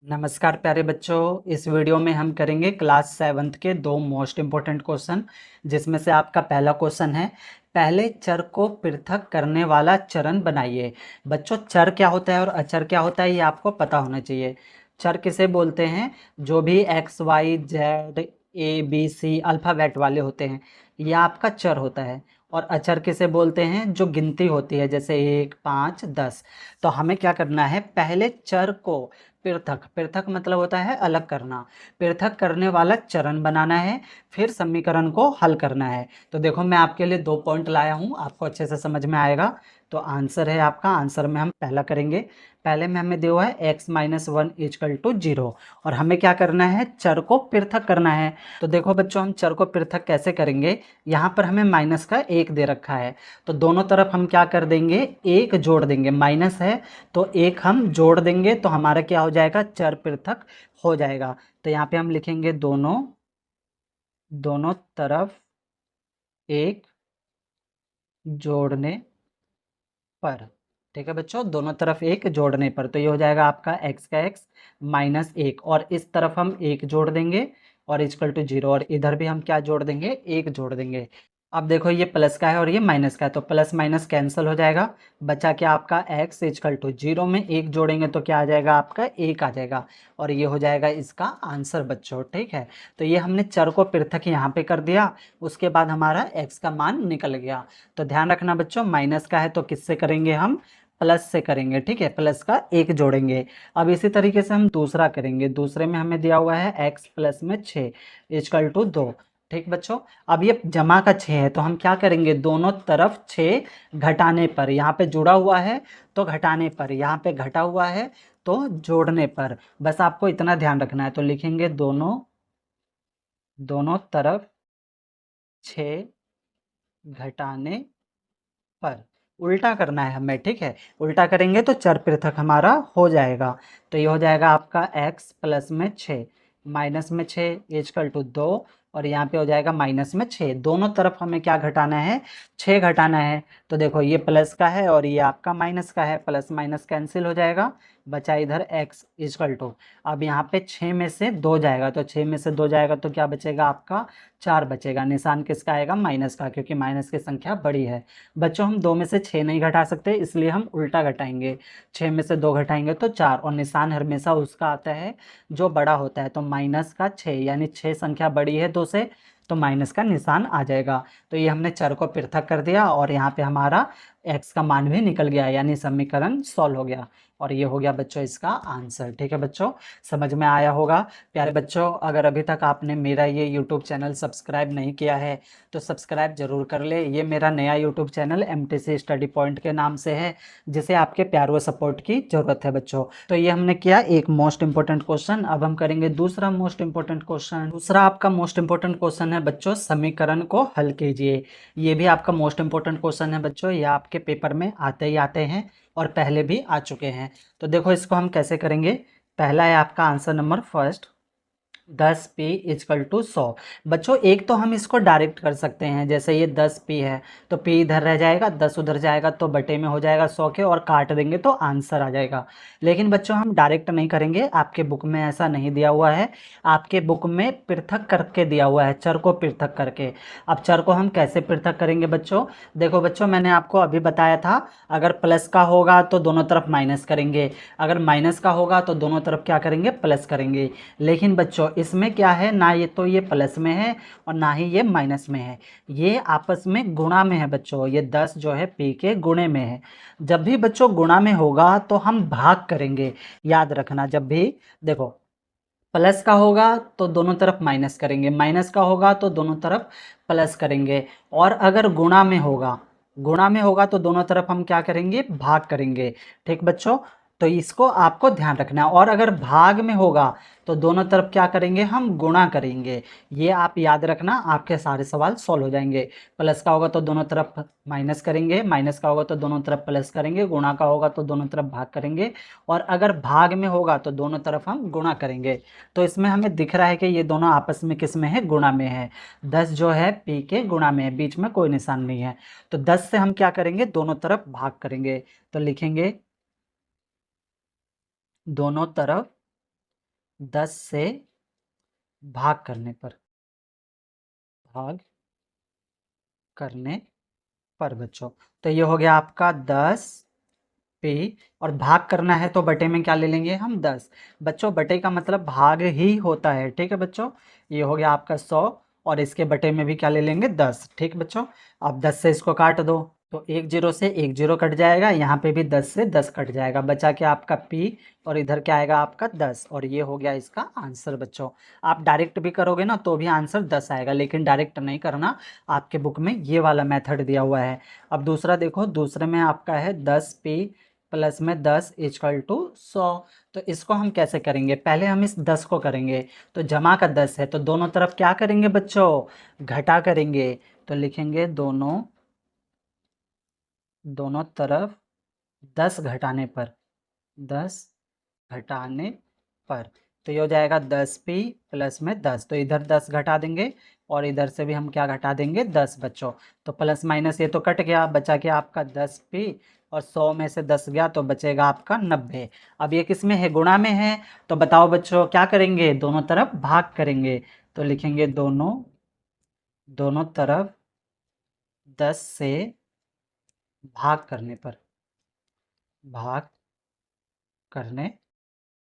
नमस्कार प्यारे बच्चों, इस वीडियो में हम करेंगे क्लास 7th के दो मोस्ट इम्पोर्टेंट क्वेश्चन। जिसमें से आपका पहला क्वेश्चन है, पहले चर को पृथक करने वाला चरण बनाइए। बच्चों, चर क्या होता है और अचर क्या होता है ये आपको पता होना चाहिए। चर किसे बोलते हैं? जो भी X Y Z A B C alphabet वाले होते हैं, यह आपका चर होता है। और अचर किसे बोलते हैं? जो गिनती होती है, जैसे 1 5 10। तो हमें क्या करना है, पहले चर को पृथक पृथक मतलब होता है अलग करना, पृथक करने वाला चरण बनाना है, फिर समीकरण को हल करना है। तो देखो, मैं आपके लिए 2 पॉइंट लाया हूँ, आपको अच्छे से समझ में आएगा। तो आंसर है आपका, आंसर में हम पहला करेंगे। पहले में हमें दिया है x-1 इक्वल टू 0, और हमें क्या करना है, चर को पृथक करना है। तो देखो बच्चों, हम चर को पृथक कैसे करेंगे, यहाँ पर हमें माइनस का 1 दे रखा है, तो दोनों तरफ हम क्या कर देंगे, 1 जोड़ देंगे। माइनस है तो 1 हम जोड़ देंगे, तो हमारा क्या हो जाएगा, चर पृथक हो जाएगा। तो यहाँ पे हम लिखेंगे दोनों दोनों तरफ 1 जोड़ने पर। ठीक है बच्चों, दोनों तरफ 1 जोड़ने पर, तो ये हो जाएगा आपका x का x -1, और इस तरफ हम 1 जोड़ देंगे और इक्वल टू 0, और इधर भी हम क्या जोड़ देंगे, 1 जोड़ देंगे। अब देखो, ये प्लस का है और ये माइनस का है, तो प्लस माइनस कैंसिल हो जाएगा। बचा क्या आपका, x इक्वल टू 0 में 1 जोड़ेंगे तो क्या आ जाएगा आपका, 1 आ जाएगा, और ये हो जाएगा इसका आंसर बच्चों। ठीक है, तो ये हमने चर को पृथक यहाँ पे कर दिया, उसके बाद हमारा x का मान निकल गया। तो ध्यान रखना बच्चों, माइनस का है तो किससे करेंगे, हम प्लस से करेंगे। ठीक है, प्लस का 1 जोड़ेंगे। अब इसी तरीके से हम दूसरा करेंगे। दूसरे में हमें दिया हुआ है x प्लस में 6 इक्वल टू 2। ठीक बच्चों, अब ये जमा का 6 है, तो हम क्या करेंगे, दोनों तरफ 6 घटाने पर, यहाँ पे जुड़ा हुआ है तो घटाने पर, यहाँ पे घटा हुआ है तो जोड़ने पर। बस आपको इतना ध्यान रखना है। तो लिखेंगे दोनों दोनों तरफ 6 घटाने पर। उल्टा करना है हमें। ठीक है, उल्टा करेंगे तो चर पृथक हमारा हो जाएगा। तो ये हो जाएगा आपका x प्लस में 6 माइनस में 6 इक्वल टू 2, और यहाँ पे हो जाएगा माइनस में 6। दोनों तरफ हमें क्या घटाना है, 6 घटाना है। तो देखो, ये प्लस का है और ये आपका माइनस का है, प्लस माइनस कैंसिल हो जाएगा, बचा इधर x इक्वल टू। अब यहाँ पे 6 में से 2 जाएगा, तो 6 में से 2 जाएगा तो क्या बचेगा आपका, 4 बचेगा। निशान किसका आएगा, माइनस का, क्योंकि माइनस की संख्या बड़ी है। बच्चों, हम 2 में से 6 नहीं घटा सकते, इसलिए हम उल्टा घटाएंगे। 6 में से 2 घटाएंगे तो 4, और निशान हमेशा उसका आता है जो बड़ा होता है। तो माइनस का 6, यानी 6 संख्या बड़ी है 2 से, तो माइनस का निशान आ जाएगा। तो ये हमने चर को पृथक कर दिया, और यहाँ पे हमारा x का मान भी निकल गया, यानी समीकरण सॉल्व हो गया, और ये हो गया बच्चों इसका आंसर। ठीक है बच्चों, समझ में आया होगा। प्यारे बच्चों, अगर अभी तक आपने मेरा ये यूट्यूब चैनल सब्सक्राइब नहीं किया है तो सब्सक्राइब जरूर कर ले। ये मेरा नया YouTube channel MTC study point के नाम से है, जिसे आपके प्यार व सपोर्ट की ज़रूरत है बच्चों। तो ये हमने किया एक मोस्ट इंपॉर्टेंट क्वेश्चन। अब हम करेंगे दूसरा मोस्ट इंपॉर्टेंट क्वेश्चन। दूसरा आपका मोस्ट इंपॉर्टेंट क्वेश्चन है बच्चों, समीकरण को हल कीजिए। ये भी आपका मोस्ट इंपॉर्टेंट क्वेश्चन है बच्चों, ये आपके पेपर में आते ही आते हैं और पहले भी आ चुके हैं। तो देखो, इसको हम कैसे करेंगे। पहला है आपका answer number first, 10p is equal to 100। बच्चों, एक तो हम इसको डायरेक्ट कर सकते हैं, जैसे ये 10p है तो p इधर रह जाएगा, 10 उधर जाएगा तो बटे में हो जाएगा 100 के, और काट देंगे तो आंसर आ जाएगा। लेकिन बच्चों, हम डायरेक्ट नहीं करेंगे, आपके बुक में ऐसा नहीं दिया हुआ है। आपके बुक में पृथक करके दिया हुआ है, चर को पृथक करके। अब चर को हम कैसे पृथक करेंगे बच्चों, देखो बच्चों, मैंने आपको अभी बताया था, अगर प्लस का होगा तो दोनों तरफ माइनस करेंगे, अगर माइनस का होगा तो दोनों तरफ क्या करेंगे, प्लस करेंगे। लेकिन बच्चों, इसमें क्या है ना, ये तो ये प्लस में है और ना ही ये माइनस में है, ये आपस में गुणा में है बच्चों। ये 10 जो है p के गुणे में है। जब भी बच्चों गुणा में होगा तो हम भाग करेंगे। याद रखना, जब भी देखो प्लस का होगा तो दोनों तरफ माइनस करेंगे, माइनस का होगा तो दोनों तरफ प्लस करेंगे, और अगर गुणा में होगा तो दोनों तरफ हम क्या करेंगे, भाग करेंगे। ठीक बच्चों, तो इसको आपको ध्यान रखना है। और अगर भाग में होगा तो दोनों तरफ क्या करेंगे, हम गुणा करेंगे। ये आप याद रखना, आपके सारे सवाल सॉल्व हो जाएंगे। प्लस का होगा तो दोनों तरफ माइनस करेंगे, माइनस का होगा तो दोनों तरफ प्लस करेंगे, गुणा का होगा तो दोनों तरफ भाग करेंगे, और अगर भाग में होगा तो दोनों तरफ हम गुणा करेंगे। तो इसमें हमें दिख रहा है कि ये दोनों आपस में किस में है, गुणा में है। 10 जो है p के गुणा में है, बीच में कोई निशान नहीं है। तो 10 से हम क्या करेंगे, दोनों तरफ भाग करेंगे। तो लिखेंगे दोनों तरफ 10 से भाग करने पर, भाग करने पर बच्चों। तो ये हो गया आपका 10 पे, और भाग करना है तो बटे में क्या ले लेंगे हम, 10। बच्चों बटे का मतलब भाग ही होता है, ठीक है बच्चों। ये हो गया आपका 100, और इसके बटे में भी क्या ले लेंगे, 10, ठीक बच्चों। अब 10 से इसको काट दो, तो एक जीरो से एक जीरो कट जाएगा, यहाँ पे भी 10 से 10 कट जाएगा, बचा क्या आपका पी, और इधर क्या आएगा आपका 10, और ये हो गया इसका आंसर बच्चों। आप डायरेक्ट भी करोगे ना तो भी आंसर 10 आएगा, लेकिन डायरेक्ट नहीं करना, आपके बुक में ये वाला मेथड दिया हुआ है। अब दूसरा देखो, दूसरे में आपका है 10p प्लस में 10 इक्वल टू 100। तो इसको हम कैसे करेंगे, पहले हम इस 10 को करेंगे, तो जमा का 10 है तो दोनों तरफ क्या करेंगे बच्चों, घटा करेंगे। तो लिखेंगे दोनों तरफ 10 घटाने पर, 10 घटाने पर, तो ये हो जाएगा 10p प्लस में 10, तो इधर 10 घटा देंगे, और इधर से भी हम क्या घटा देंगे, 10 बच्चों। तो प्लस माइनस ये तो कट गया, बचा क्या आपका 10p, और 100 में से 10 गया तो बचेगा आपका 90। अब ये किस में है, गुणा में है, तो बताओ बच्चों क्या करेंगे, दोनों तरफ भाग करेंगे। तो लिखेंगे दोनों तरफ 10 से भाग करने पर, भाग करने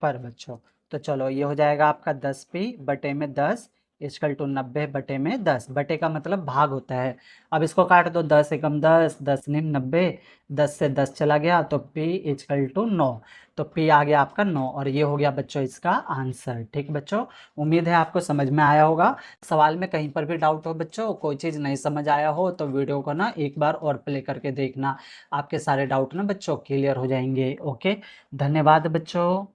पर बच्चों। तो चलो ये हो जाएगा आपका 10p बटे में 10 इक्वल टू 90 बटे में 10, बटे का मतलब भाग होता है। अब इसको काट दो, 10 एकम 10, 10 निम 90, 10 से 10 चला गया तो p इक्वल टू 9, तो p आ गया आपका 9, और ये हो गया बच्चों इसका आंसर, ठीक बच्चों। उम्मीद है आपको समझ में आया होगा। सवाल में कहीं पर भी डाउट हो बच्चों, कोई चीज़ नहीं समझ आया हो, तो वीडियो को ना एक बार और प्ले करके देखना, आपके सारे डाउट ना बच्चों क्लियर हो जाएंगे। ओके, धन्यवाद बच्चों।